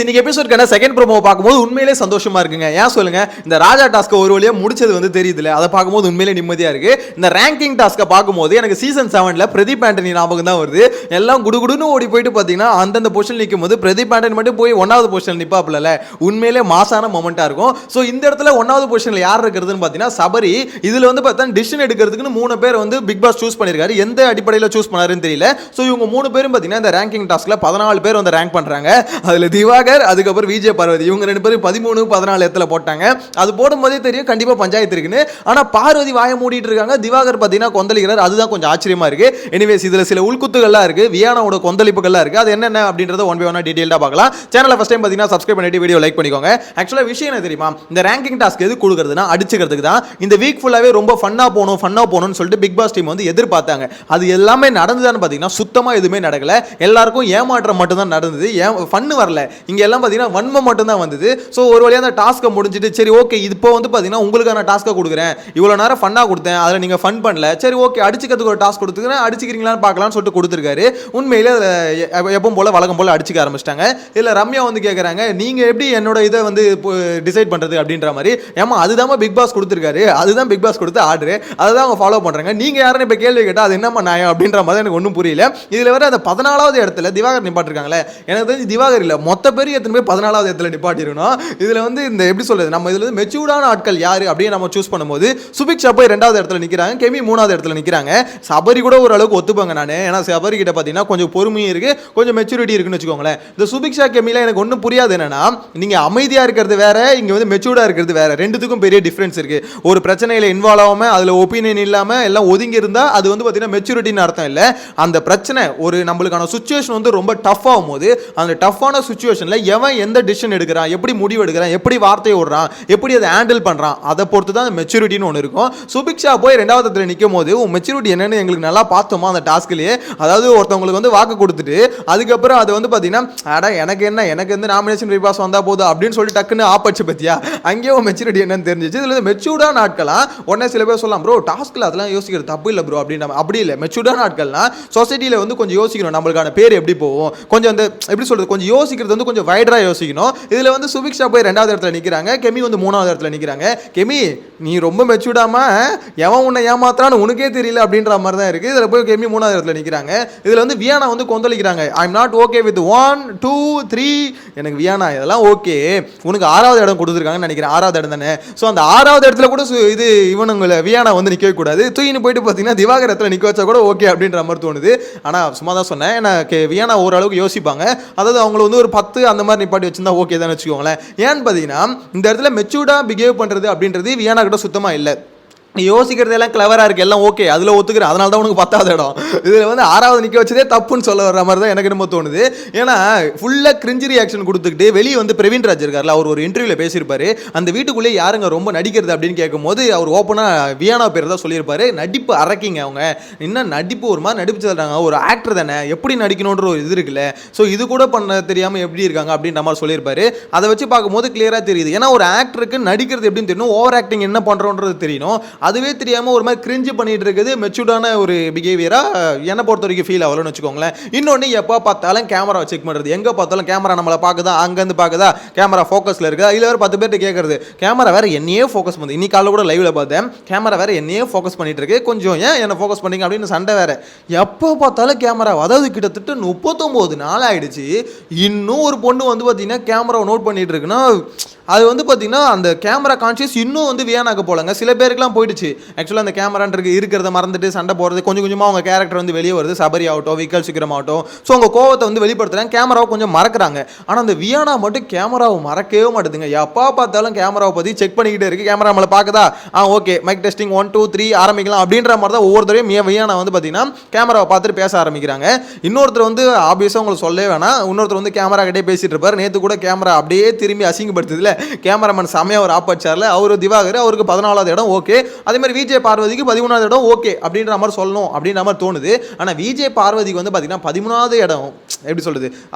இன்னைக்கு எபிசோட்கான second promo பார்க்கும்போது உண்மையிலே சந்தோஷமா இருக்குங்க. ஏன் சொல்லுங்க, இந்த ராஜா டாஸ்க் ஒரு வழியா முடிச்சது வந்து தெரியுதுல, அதை பார்க்கும்போது உண்மையிலே நிம்மதியா இருக்கு. இந்த ரேங்கிங் டாஸ்க்கை பார்க்கும்போது எனக்கு சீசன் 7ல பிரதீப் ஆண்டனி ஞாபகம் தான் வருது. எல்லாம் குடுகுடுன்னு ஓடி போயிட்டு பார்த்தீங்கன்னா அந்தந்த பொசிஷன் நிற்கும் போது பிரதீப் ஆண்டனி மட்டும் போய் 1வது பொசிஷன் நிற்பாப்ல, உண்மையிலே மாசான மொமெண்டா இருக்கும். ஸோ இந்த இடத்துல 1வது பொசிஷன்ல யார் இருக்கிறதுன்னு பார்த்தீங்கன்னா சபரி. இதுல வந்து பார்த்தா டிசிஷன் எடுக்கிறதுக்குன்னு 3 பேர் வந்து பிக் பாஸ் சூஸ் பண்ணிருக்காரு. எந்த அடிப்படையில் சூஸ் பண்ணாருன்னு தெரியல. ஸோ இவங்க 3 பேரும் பார்த்தீங்கன்னா இந்த ரேங்கிங் டாஸ்க்ல 14 பேர் வந்து ரேங்க் பண்றாங்க. அதுல திவாகர், அதுக்கப்புறம் விஜய் பார்வதி, இவங்க 2 பேரும் 13 14 இடத்துல போட்டாங்க. அது போடும்போதே தெரியும் கண்டிப்பா பஞ்சாயத்து இருக்குன்னு. ஆனா பார்வதி வாய மூடிட்டு இருக்காங்க, திவாகர் பாத்தீங்கன்னா கொந்தளிக்கிறார். அதுதான் கொஞ்சம் ஆச்சரியமா இருக்கு. எனிவேஸ் இதுல சில உள்குத்துகள்லாம் இருக்கு, வியானாவோட கொந்தளிப்புகள்லாம் இருக்கு. அது என்னென்ன அப்படின்றத ஒன் பை ஒன்னா டீடைலா பார்க்கலாம். சேனலை ஃபர்ஸ்ட் டைம் பாத்தீங்கன்னா சப்ஸ்கிரைப் பண்ணிட்டு வீடியோ லைக் பண்ணிக்கோங்க. ஆக்சுவலா விஷயம் என்ன தெரியுமா, இந்த ரேங்கிங் டாஸ்க் எது கொடுக்குறதுனா அடிச்சுக்கிறதுக்கு தான். இந்த வீக் ஃபுல்லாவே ரொம்ப ஃபன்னா போகணும்னு சொல்லிட்டு பிக் பாஸ் டீம் வந்து எதிர்பார்த்தாங்க. அது எல்லாமே நடந்துதான்னு பாத்தீங்கன்னா சுத்தமா எதுவுமே நடக்கல. எல்லாருக்கும் ஏமாற்றம் மட்டும் தான் நடந்தது. ஃபன் வரல. இங்க எல்லாம் பாத்தீங்கன்னா வன்மம் மட்டும் தான் வந்தது. சோ ஒரு வழியா அந்த டாஸ்க்கை முடிஞ்சிட்டு சரி ஓகே இப்போ வந்து பாத்தீங்கன்னா உங்களுக்கான டாஸ்க்கை கொடுக்குறேன், இவ்வளவு நேரம் ஃபன்னா கொடுத்தேன், அதுல நீங்க ஃபன் பண்ணல, சரி ஓகே அடிச்சுக்கிறதுக்கு ஒரு டாஸ்க் கொடுத்துக்கிறேன், அடிச்சுக்கிறீங்களான்னு பார்க்கலாம்னு சொல்லிட்டு கொடுத்துருக்காரு. உண்மையிலே எப்பவும் போல வழக்கம் போல அடிச்சுக்க ஆரம்பிச்சிட்டாங்க. இல்ல ரம்யா வந்து கேட்கறாங்க, நீங்க எப்படி என்னோட இதை வந்து டிசைட் பண்றது அப்படின்ற மாதிரி. ஏமா அதுதான் பிக் பாஸ் கொடுத்துருக்காரு, அதுதான் பிக் பாஸ் கொடுத்த ஆர்டர், அதுதான் அவங்க ஃபாலோ பண்றாங்க. நீங்க யாருன்னு இப்ப கேள்வி கேட்டா அது என்னமா நியாயம் அப்படின்ற மாதிரி எனக்கு ஒன்றும் புரியல. இதுல வர அந்த 14வது இடத்துல திவாகர் நிப்பாட்டிருக்காங்களே, எனக்கு தெரிஞ்சு திவாகர் இல்ல மொத்த பேர் எத்தனை பேர் 14வது இடத்துல நிப்பாட்டிருக்கணும். இதுல வந்து இந்த எப்படி சொல்றது, நம்ம இதுல வந்து மெச்சூர்டான ஆட்கள் யாரு அப்படின்னு நம்ம சூஸ் பண்ணும்போது சுபிக்ஷா போய் 2வது இடத்துல நிக்கிறாங்க, கெமி 3வது இடத்துல நிக்கிறாங்க. சபரி கூட ஒரு அளவுக்கு ஒத்துப்பாங்க நானு, ஏன்னா சபரி கிட்ட பாத்தீங்கன்னா கொஞ்சம் பொறுமையும் இருக்கு, கொஞ்சம் மெச்சூரிட்டி இருக்குன்னு வச்சுக்கோங்களேன். இந்த சுபிக்ஷா கெமில எனக்கு ஒன்றும் புரியாது. என்னன்னா நீங்க அமைதியா இருக்கிறது வேற, இங்க வந்து மெச்சூர்டா இருக்கிறது வேற, ரெண்டுத்துக்கும் பெரிய டிஃபரன்ஸ் இருக்கு. ஒரு பிரச்சனையில இன்வால்வ் ஆகாம அதுல ஒப்பீனியன் இல்லாம எல்லாம் ஒதுங்கி இருந்தா அது வந்து பாத்தீங்கன்னா மெச்சூரிட்டின்னு அர்த்தம் இல்ல. அந்த பிரச்சனை ஒரு நம்மளுக்கான சுச்சுவேஷன் வந்து ரொம்ப டஃப் ஆகும் போது அந்த டஃப்பான சுச்சுவேஷன்ல எவன் எந்த டிசிஷன் எடுக்கிறான், எப்படி முடிவு எடுக்கிறான், எப்படி வார்த்தையை விடுறான், எப்படி அதை ஹேண்டில் பண்றான், அதை பொறுத்து தான் மெச்சூரிட்டின்னு ஒன்று இருக்கும். சுபிக்ஷா போய் 2வது இடத்துல நிற்கும் போது மெச்சூரிட்டி என்னன்னு எங்களுக்கு நல்லா பார்த்தோமா அந்த டாஸ்க்லயே. அதாவது ஒருத்தவங்களுக்கு வந்து வாக்கு கொடுத்துட்டு அதுக்கப்புறம் அது வந்து பாத்தீங்கன்னா அட எனக்கு வந்து நாமினேஷன் ரீபாஸ் வந்தா போதும் அப்படின்னு சொல்லி டக்குன்னு ஆப்பச்சு பத்தியா, அங்கேயும் மெச்சூரிட்டி என்னன்னு தெரிஞ்சிச்சு. இதுல மெச்சூர்டான ஆட்களா உடனே சில பேர் சொல்லலாம், ப்ரோ டாஸ்க்ல அதெல்லாம் யோசிக்கிறது தப்பு இல்லை ப்ரோ அப்படின்ற. அப்படி இல்லை, மெச்சூர்டான ஆட்கள்னா சொசைட்டியில வந்து கொஞ்சம் யோசிக்கணும், நம்மளுக்கான பேர் எப்படி போகும், கொஞ்சம் அந்த எப்படி சொல்றது, கொஞ்சம் யோசிக்கிறது வந்து கொஞ்சம் வைடரா யோசிக்கணும். இதுல வந்து சுபிக்ஷா போய் 2வது இடத்துல நிக்கிறாங்க, கெமி வந்து 3வது இடத்துல நிக்கிறாங்க. கெமி நீ ரொம்ப மெச்சூர்டாம எவன் உன்னை ஏமாத்துறான்னு உனக்கே தெரியல அப்படின்ற மாதிரி தான் இருக்கு. இதுல போய் கெமி 3வது இடத்துல நிக்கிறாங்க. இதுல வந்து வியானா வந்து கொந்தளிக்கிறாங்க, I am not okay with 1 2 3. எனக்கு வியானா இதெல்லாம் ஓகே, உனக்கு 6வது இடம் கொடுத்துருக்காங்கன்னு நினைக்கிறேன், 6வது இடம் தானே. ஸோ அந்த 6வது இடத்துல கூட இது இவனுங்களை வியானா வந்து நிற்கவே கூடாது, தூக்கின்னு போயிட்டு பார்த்தீங்கன்னா திவாகர் இடத்துல நிற்க வச்சா கூட ஓகே அப்படின்ற மாதிரி தோணுது. ஆனால் சும்மா தான் சொன்னேன், எனக்கு வியானா ஓரளவுக்கு யோசிப்பாங்க. அதாவது அவங்கள வந்து ஒரு 10 அந்த மாதிரி நிப்பாட்டி வச்சிருந்தா ஓகே தான் வச்சுக்கோங்களேன். ஏன்னு பார்த்தீங்கன்னா இந்த இடத்துல மெச்சூர்டா பிஹேவ் பண்ணுறது அப்படின்றது வியானா கிட்ட சுத்தமாக இல்லை. யோசிக்கிறது எல்லாம் கிளவரா இருக்கு, எல்லாம் ஓகே, அதுல ஒத்துக்கிறேன், அதனால தான் உனக்கு 10வது இடம். இதுல வந்து 6வது நிக்க வச்சதே தப்புன்னு சொல்ல வர மாதிரி தான் எனக்கு என்னமோ தோணுது. ஏன்னா ஃபுல்லா கிரிஞ்சி ரியாக்ஷன் கொடுத்துக்கிட்டு வெளியே வந்து பிரவீன் ராஜ் இருக்கார்ல, அவர் ஒரு இன்டர்வியூல பேசியிருப்பாரு, அந்த வீட்டுக்குள்ளே யாருங்க ரொம்ப நடிக்கிறது அப்படின்னு கேட்கும்போது அவர் ஓப்பனா வியானா பேர் தான் சொல்லியிருப்பாரு. நடிப்பு அரைக்கிங்க, அவங்க இன்னும் நடிப்பு ஒரு மாதிரி நடிப்பு சொல்றாங்க, ஒரு ஆக்டர் தானே எப்படி நடிக்கணுன்ற ஒரு இது இருக்குல்ல, ஸோ இது கூட பண்ண தெரியாம எப்படி இருக்காங்க அப்படின்ற மாதிரி சொல்லியிருப்பாரு. அதை வச்சு பார்க்கும்போது கிளியரா தெரியுது, ஏன்னா ஒரு ஆக்டருக்கு நடிக்கிறது எப்படின்னு தெரியணும், ஓவர் ஆக்டிங் என்ன பண்றோன்றது தெரியணும். அதுவே தெரியாம ஒரு மாதிரி கிரிஞ்சு பண்ணிட்டு இருக்குது மெச்சூர்டான ஒரு பிஹேவியரா என்ன பொறுத்த வரைக்கும் ஃபீல் ஆகலன்னு வச்சுக்கோங்களேன். இன்னொன்று எப்போ பார்த்தாலும் கேமரா செக் பண்ணுறது, எங்கே பார்த்தாலும் கேமரா நம்மளை பார்க்குதா, அங்கேருந்து பார்க்குதா, கேமரா ஃபோக்கஸில் இருக்குதா, இல்லை வேறு 10 பேர்ட்டு கேட்குறது கேமரா வேறு என்னையே ஃபோக்கஸ் பண்ணுது. இன்னைக்கு காலையில் கூட லைவ்ல பார்த்தேன், கேமரா வேறு என்னையே ஃபோக்கஸ் பண்ணிட்டு இருக்கு, கொஞ்சம் ஏன் என்ன ஃபோக்கஸ் பண்ணிங்க அப்படின்னு சண்டை வேறு. எப்போ பார்த்தாலும் கேமரா, அதாவது கிட்டத்தட்ட 39 நாள் ஆயிடுச்சு, இன்னும் ஒரு பொண்ணு வந்து பார்த்தீங்கன்னா கேமராவை நோட் பண்ணிட்டு இருக்குன்னா அது வந்து பார்த்தீங்கன்னா அந்த கேமரா கான்சியஸ் இன்னும் வந்து வியானாக்கு போலங்க. சில பேருக்குலாம் போயிடுச்சு ஆக்சுவலாக அந்த கேமரான்றது இருக்கிறத மறந்துட்டு சண்டை போகிறது, கொஞ்சம் கொஞ்சமாக அவங்க கேரக்டர் வந்து வெளியே வருது, சபரி ஆகட்டும் விக்கல் சிக்கிரம் ஆகட்டும். ஸோ அவங்க கோவத்தை வந்து வெளிப்படுத்துறாங்க, கேமராவை கொஞ்சம் மறக்கிறாங்க. ஆனால் அந்த வியானா மட்டும் கேமராவை மறக்கவே மாட்டேதுங்க, எப்போ பார்த்தாலும் கேமராவை பற்றி செக் பண்ணிக்கிட்டே இருக்கு. கேமரா நம்மளை பார்க்குதா, ஓகே மைக் டெஸ்டிங் 1 2 3 ஆரம்பிக்கலாம் அப்படின்ற மாதிரி தான் ஒவ்வொரு தடவையும் வியானா வந்து பார்த்தீங்கன்னா கேமராவை பார்த்துட்டு பேச ஆரம்பிக்கிறாங்க. இன்னொருத்தர் வந்து ஆப்வியஸாக உங்களுக்கு சொல்லவே வேணாம், இன்னொருத்தர் வந்து கேமரா கிட்டே பேசிட்டு இருப்பார். நேற்று கூட கேமரா அப்படியே திரும்பி அசிங்கப்படுத்துதுல, கேமராமேன் செமையா ஒரு ஆப் வச்சார்ல, அவரு திவாகர், அவருக்கு 14வது இடம் ஓகே. அதே மாதிரி விஜய் பார்வதிக்கு 13வது இடம் ஓகே அப்படின்ற மாதிரி சொல்லணும் அப்படின்ற மாதிரி தோணுது. ஆனால் விஜய் பார்வதிக்கு வந்து பார்த்தீங்கன்னா 13வது இடம் எப்படி சொல்றது,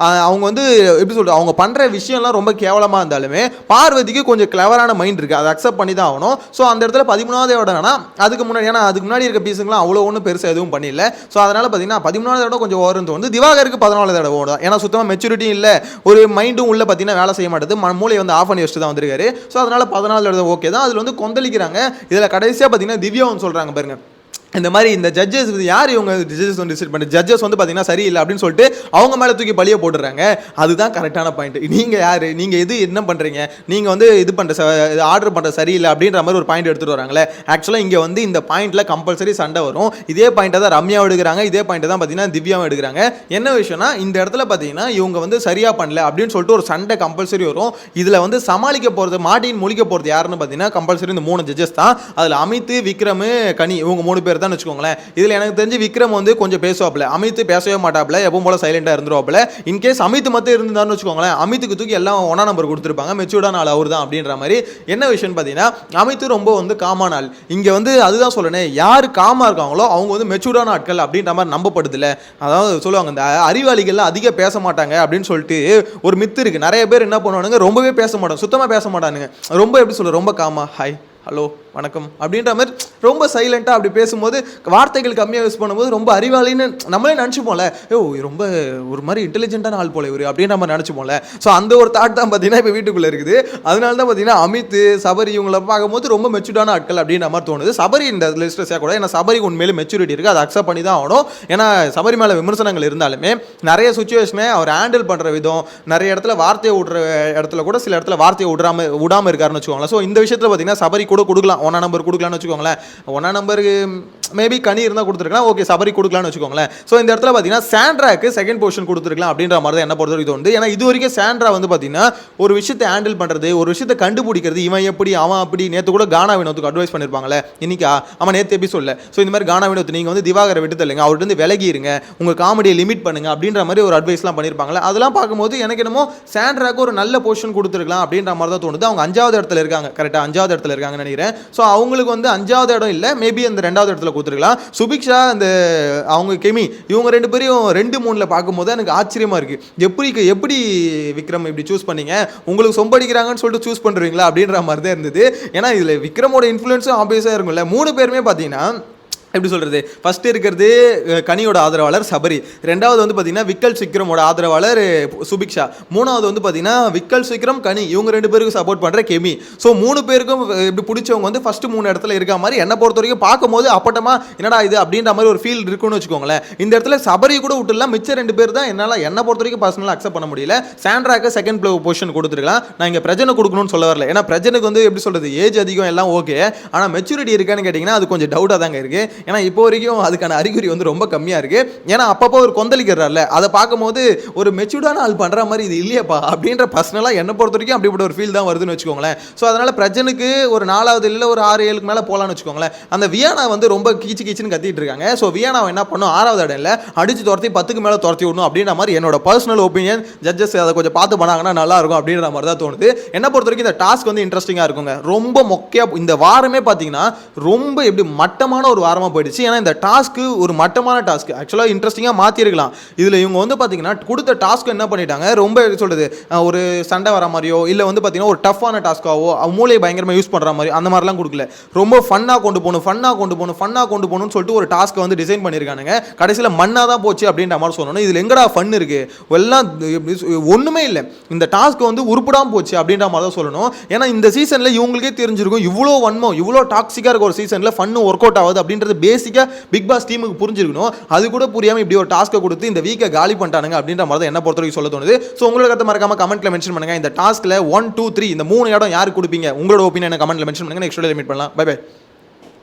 அவங்க வந்து எப்படி சொல்றது, அவங்க பண்ற விஷயம்லாம் ரொம்ப கேவலமா இருந்தாலுமே பார்வதிக்கு கொஞ்சம் கிளவரான மைண்ட் இருக்கு, அதை அக்செப்ட் பண்ணி தான் ஆகணும். ஸோ அந்த இடத்துல 13வது இடம்னா அதுக்கு முன்னாடி, ஏன்னா அதுக்கு முன்னாடி இருக்க பீஸுங்களாம் அவ்வளோ ஒன்றும் பெருசாக எதுவும் பண்ணல. ஸோ அதனால பார்த்தீங்கன்னா 13வது இடம் கொஞ்சம் ஓவர்னு தோணுது. திவாகருக்கு 14வது இடம் ஓடும், ஏன்னா சுத்தமாக மெச்சூரிட்டியும் இல்லை, ஒரு மைண்டும் உள்ள பார்த்தீங்கன்னா வேலை செய்ய மாட்டேது, மூளை வந்து ஆஃப் பண்ணி வச்சுட்டு தான் வந்திருக்காரு. ஸோ அதனால 14வது இடம் ஓகே தான். அதில் வந்து கொந்தளிக்கிறாங்க. இதில் கடைசியாக பார்த்தீங்கன்னா திவ்யாவும் சொல்கிறாங்க பாருங்க, இந்த மாதிரி இந்த ஜட்ஜஸ் யார் இவங்க ஜட்ஜஸ் வந்து டிசைட் பண்ணி ஜட்ஜஸ் வந்து பார்த்தீங்கன்னா சரியில்லை அப்படின்னு சொல்லிட்டு அவங்க மேலே தூக்கி பழிய போட்டுடுறாங்க. அதுதான் கரெக்டான பாயிண்ட். நீங்கள் யார், நீங்கள் எது என்ன பண்ணுறீங்க, நீங்கள் வந்து இது பண்ணுற ஆர்டர் பண்ணுற சரியில்லை அப்படின்ற மாதிரி ஒரு பாயிண்ட் எடுத்துகிட்டு வராங்களே. ஆக்சுவலாக இங்கே வந்து இந்த பாயிண்ட்டில் கம்பல்சரி சண்டை வரும். இதே பாயிண்ட்டை தான் ரம்யாவும் எடுக்கிறாங்க, இதே பாயிண்ட்டை தான் பார்த்தீங்கன்னா திவ்யாவும் எடுக்கிறாங்க. என்ன விஷயம்னா இந்த இடத்துல பார்த்தீங்கன்னா இவங்க வந்து சரியாக பண்ணல அப்படின்னு சொல்லிட்டு ஒரு சண்டை கம்பல்சரி வரும். இதில் வந்து சமாளிக்க போகிறது, மாட்டின் முழிக்க போகிறது யாருன்னு பார்த்தீங்கன்னா கம்பல்சரி இந்த 3 ஜட்ஜஸ் தான். அதில் அமித், விக்ரம், கனி இவங்க 3 பேர் தான் வச்சுக்கோங்களேன். இதுல எனக்கு தெரிஞ்சு விக்ரம் வந்து கொஞ்சம் பேசுவாப்ல, அமித் பேசவே மாட்டாப்ல, எப்பவும் போல சைலண்டா இருந்துருவாப்ல. இன்கேஸ் அமித் மட்டும் இருந்தாருன்னு வச்சுக்கோங்களேன், அமித்துக்கு தூக்கி எல்லாம் 1 நம்பர் கொடுத்துருப்பாங்க, மெச்சூர்டான ஆள் அவர் தான் அப்படின்ற மாதிரி. என்ன விஷயம் பார்த்தீங்கன்னா அமித் ரொம்ப வந்து காமான ஆள். இங்க வந்து அதுதான் சொல்லணும், யார் காமா இருக்காங்களோ அவங்க வந்து மெச்சூர்டான ஆட்கள் அப்படின்ற மாதிரி நம்பப்படுது இல்லை. அதாவது சொல்லுவாங்க இந்த அறிவாளிகள்லாம் அதிக பேச மாட்டாங்க அப்படின்னு சொல்லிட்டு ஒரு மித்து இருக்கு. நிறைய பேர் என்ன பண்ணுவானுங்க, ரொம்பவே பேச மாட்டாங்க, சுத்தமா பேச மாட்டானுங்க, ரொம்ப எப்படி சொல்ல, ரொம்ப காமா, ஹாய் ஹலோ வணக்கம் அப்படின்ற மாதிரி ரொம்ப சைலண்டாக அப்படி பேசும்போது, வார்த்தைகள் கம்மியாக யூஸ் பண்ணும்போது ரொம்ப அறிவாளின்னு நம்மளே நினச்சிப்போம்ல, ரொம்ப ஒரு மாதிரி இன்டெலிஜென்ட்டான ஆள் போல இவர் அப்படின்ற மாதிரி நினச்சிப்போம்ல. ஸோ அந்த ஒரு தாட் தான் பார்த்தீங்கன்னா இப்போ வீட்டுக்குள்ளே இருக்குது. அதனால தான் பார்த்தீங்கன்னா அமித், சபரி இவங்களை பார்க்கும்போது ரொம்ப மெச்சூர்டான ஆட்கள் அப்படின்ற மாதிரி தோணுது. சபரி இந்த லிஸ்ட்டில் சேர்க்கூடாது, ஏன்னா சபரிக்கு உண்மையிலே மெச்சூரிட்டி இருக்குது, அதை அக்செப்ட் பண்ணி தான் ஆகணும். ஏன்னா சபரி மேலே விமர்சனங்கள் இருந்தாலுமே நிறைய சுச்சுவேஷனே அவர் ஹேண்டில் பண்ணுற விதம், நிறைய இடத்துல வார்த்தையை விடுற இடத்துல கூட சில இடத்துல வார்த்தையை விடாமல் இருக்காருன்னு வச்சுக்கோங்களேன். ஸோ இந்த விஷயத்தில் பார்த்தீங்கன்னா சபரி கூட கொடுக்கலாம், 1 நம்பர் கொடுக்கலான்னு வச்சுக்கோங்களேன். 1 நம்பருக்கு மேபி கனி இருந்தால் கொடுத்துருக்கலாம், ஓகே சபரி கொடுக்கலான்னு வச்சுக்கோங்களேன். ஸோ இந்த இடத்துல பார்த்தீங்கன்னா சாண்ட்ராக்கு செகண்ட் பொசிஷன் கொடுத்துருக்கலாம் அப்படின்ற மாதிரி தான் என்ன பொறுத்த வரைக்கும் தோணுது. ஏன்னா இது வரைக்கும் சாண்ட்ரா வந்து பார்த்தீங்கன்னா ஒரு விஷயத்தை ஹேண்டில் பண்ணுறது, ஒரு விஷயத்தை கண்டுபிடிக்கிறது, இவன் எப்படி அவன் அப்படி. நேற்று கூட கானா வினோத்துக்கு அட்வைஸ் பண்ணியிருப்பாங்களே, இன்னைக்கா அவன் நேற்று எபிசோடில். ஸோ இந்த மாதிரி கானா வினோத் நீங்கள் வந்து திவாகரை விட்டு தள்ளுங்க, அவர்கிட்ட வந்து விலகி இருங்க, உங்கள் காமெடியை லிமிட் பண்ணுங்க அப்படின்ற மாதிரி ஒரு அட்வைஸ்லாம் பண்ணியிருப்பாங்களே. அதெல்லாம் பார்க்கும்போது எனக்கு என்னமோ சாண்ட்ராக்கு ஒரு நல்ல பொசிஷன் கொடுத்துருக்கலாம் அப்படின்ற மாதிரி தான் தோணுது. அவங்க 5வது இடத்துல இருக்காங்க, கரெக்டாக 5வது இடத்துல இருக்காங்கன்னு நினைக்கிறேன். ஸோ அவங்களுக்கு வந்து 5வது இடம் இல்லை, மேபி அந்த 2வது இடத்துல கொடுத்துருக்கலாம். சுபிக்ஷா அந்த அவங்க கெமி இவங்க 2 பேரையும் 2-3ல பார்க்கும்போது எனக்கு ஆச்சரியமா இருக்கு. எப்படி விக்ரம் இப்படி சூஸ் பண்ணீங்க, உங்களுக்கு சொம்படிக்கிறாங்கன்னு சொல்லிட்டு சூஸ் பண்ணுறீங்களா அப்படின்ற மாதிரி தான் இருந்தது. ஏன்னா இதில் விக்ரமோட இன்ஃப்ளூயன்ஸும் ஆப்வியஸாக இருக்கும்ல. 3 பேருமே பார்த்தீங்கன்னா எப்படி சொல்கிறது, ஃபஸ்ட்டு இருக்கிறது கனியோட ஆதரவாளர் சபரி, 2வது வந்து பார்த்தீங்கன்னா விக்கல் விக்ரமோட ஆதரவாளர் சுபிக்ஷா, 3வது வந்து பார்த்தீங்கன்னா விக்கல் விக்ரம் கனி இவங்க 2 பேருக்கும் சப்போர்ட் பண்ணுற கெமி. ஸோ 3 பேருக்கும் இப்படி பிடிச்சவங்க வந்து ஃபஸ்ட்டு 3 இடத்துல இருக்க மாதிரி என்னை பொறுத்த வரைக்கும் பார்க்கும்போது அப்பட்டமா என்னடா இது அப்படின்ற மாதிரி ஒரு ஃபீல் இருக்குன்னு வச்சுக்கோங்களேன். இந்த இடத்துல சபரி கூட விட்டுலாம், மிச்சம் 2 பேர் தான் என்னால் என்னை பொறுத்த வரைக்கும் பர்சனலாக அக்செப்ட் பண்ண முடியல. சாண்ட்ராக்கு செகண்ட் பொசிஷன் கொடுத்துருக்கலாம். நான் இங்கே பிரஜனை கொடுக்கணும்னு சொல்ல வரல, ஏன்னா பிரஜனுக்கு வந்து எப்படி சொல்கிறது ஏஜ் அதிகம் எல்லாம் ஓகே, ஆனால் மெச்சூரிட்டி இருக்கான்னு கேட்டிங்கன்னா அது கொஞ்சம் டவுட்டாக தாங்க இருக்குது. ஏன்னா இப்போ வரைக்கும் அதுக்கான அறிகுறி வந்து ரொம்ப கம்மியாக இருக்குது. ஏன்னா அப்பப்போ ஒரு கொந்தளிக்கிறார்ல, அதை பார்க்கும்போது ஒரு மெச்சூர்டான ஆள் பண்ணுற மாதிரி இது இல்லையப்பா அப்படின்ற பர்சனலாக என்னை பொறுத்த வரைக்கும் அப்படிப்பட்ட ஒரு ஃபீல் தான் வருதுன்னு வச்சுக்கோங்களேன். ஸோ அதனால் பிரஜனுக்கு ஒரு 4வது இல்லை ஒரு 6-7க்கு மேலே போகலான்னு வச்சுக்கோங்களேன். அந்த வியானா வந்து ரொம்ப கீச்சுன்னு கத்திட்டு இருக்காங்க. ஸோ வியானாவை என்ன பண்ணும், 6வது இடம் இல்லை அடித்து துரத்தி 10க்கு மேலே துரத்தி விடணும் அப்படின்ற மாதிரி என்னோட பர்சனல் ஒப்பீனியன். ஜட்ஜஸ் அதை கொஞ்சம் பார்த்து பண்ணாங்கன்னா நல்லா இருக்கும் அப்படின்ற மாதிரி தான் தோணுது. என்ன பொறுத்த வரைக்கும் இந்த டாஸ்க் வந்து இன்ட்ரெஸ்டிங்காக இருக்குங்க. ரொம்ப மொக்கையாக இந்த வாரமே பார்த்தீங்கன்னா ரொம்ப எப்படி மட்டமான ஒரு வாரமாக போயிடுச்சு. ஏன்னா இந்த டாஸ்க்கு ஒரு மட்டமான டாஸ்க், ஆக்சுவலாக இன்ட்ரெஸ்டிங்காக மாற்றிருக்கலாம். இதில் இவங்க வந்து பார்த்தீங்கன்னா கொடுத்த டாஸ்க்கு என்ன பண்ணிட்டாங்க, ரொம்ப சொல்கிறது ஒரு சண்டை வர மாதிரியோ இல்லை வந்து பார்த்தீங்கன்னா ஒரு டஃப்பான டாஸ்க்காவோ மூளையை பயங்கரமாக யூஸ் பண்ணுற மாதிரி அந்த மாதிரிலாம் கொடுக்கல. ரொம்ப ஃபன்னாக கொண்டு போகணும்னு சொல்லிட்டு ஒரு டாஸ்க்கை வந்து டிசைன் பண்ணியிருக்கானுங்க. கடைசியில் மண்ணாக தான் போச்சு அப்படின்ற மாதிரி சொல்லணும். இதில் எங்கடா ஃபன் இருக்குது, எல்லாம் ஒன்றுமே இல்லை. இந்த டாஸ்க்கு வந்து உருப்படாமல் போச்சு அப்படின்ற மாதிரி தான் சொல்லணும். ஏன்னா இந்த சீசனில் இவங்களுக்கே தெரிஞ்சிருக்கும் இவ்வளோ வன்மம் இவ்வளோ டாக்ஸிக்காக இருக்க ஒரு சீசனில் ஃபன்னு ஒர்க் அவுட் ஆகுது அப்படின்றது பேசிக்காக பிக் பாஸ் டீமுக்கு புரிஞ்சிருக்கணும். அது கூட புரியாமல் இப்படி ஒரு டாஸ்க்கை கொடுத்து இந்த வீக்கை காலி பண்ணிட்டானுங்க அப்படின்ற மாதிரி தான் என்ன பொறுத்த வரைக்கும் சொல்ல தோணுது. ஸோ உங்களோட கருத்தை மறக்காம கமெண்ட்ல மென்ஷன் பண்ணுங்க. இந்த டாஸ்க்ல 1, 2, 3 இந்த 3 இடம் யாருக்கு கொடுப்பீங்க, உங்களோட ஒப்பீனியன் கமெண்ட்ல மென்ஷன் பண்ணுங்க. நெக்ஸ்ட் வீடியோல மீட் பண்ணலாம். Bye by.